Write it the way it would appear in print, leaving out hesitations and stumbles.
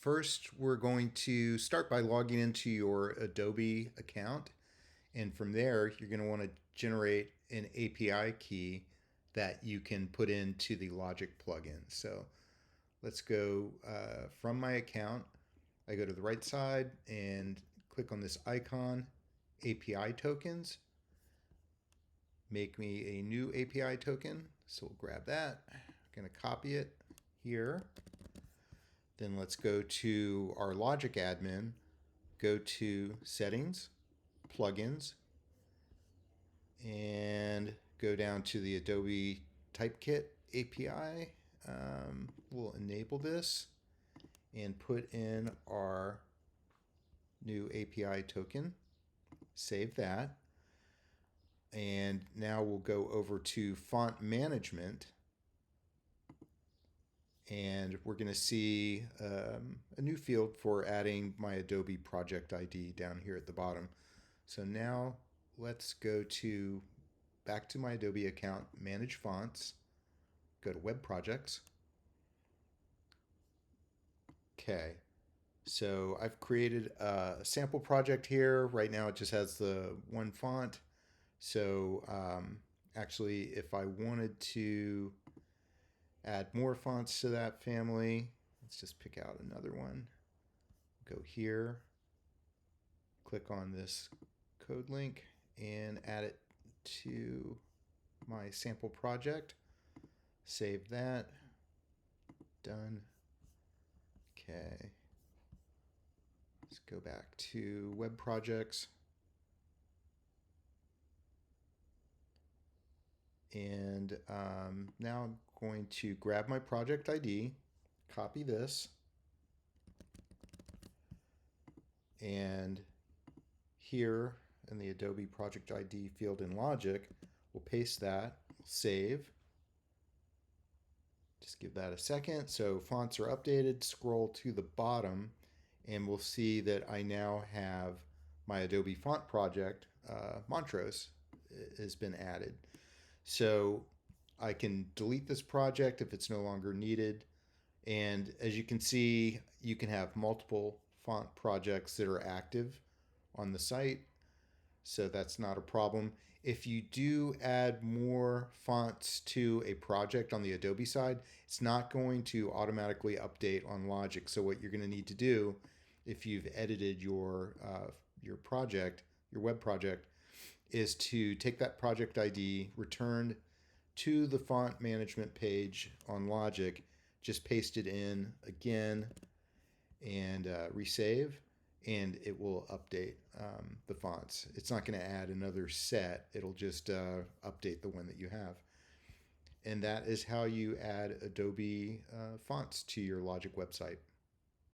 First, we're going to start by logging into your Adobe account. And from there, you're going to want to generate an API key that you can put into the Logic plugin. So let's go from my account. I go to the right side and click on this icon, API tokens. Make me a new API token. So we'll grab that. I'm going to copy it here. Then let's go to our Logic admin, go to Settings, Plugins, and go down to the Adobe Typekit API. We'll enable this and put in our new API token. Save that. And now we'll go over to Font Management. And we're going to see a new field for adding my Adobe project ID down here at the bottom. So now let's go back to my Adobe account, Manage Fonts, go to Web Projects. Okay, so I've created a sample project here. Right now it just has the one font. So actually, if I wanted to add more fonts to that family, let's just pick out another one. Go here, click on this code link, and add it to my sample project. Save that. Done. Okay. Let's go back to Web Projects. And now I'm going to grab my project ID, copy this, and here in the Adobe Project ID field in Logic, we'll paste that, save. Just give that a second. So fonts are updated, scroll to the bottom, and we'll see that I now have my Adobe font project, Montrose, has been added. So I can delete this project if it's no longer needed. And as you can see, you can have multiple font projects that are active on the site. So that's not a problem. If you do add more fonts to a project on the Adobe side, it's not going to automatically update on Logic. So what you're going to need to do, if you've edited your project, your web project, is to take that project ID, return to the font management page on Logic, just paste it in again, and resave, and it will update the fonts. It's not going to add another set. It'll just update the one that you have. And that is how you add Adobe fonts to your Logic website.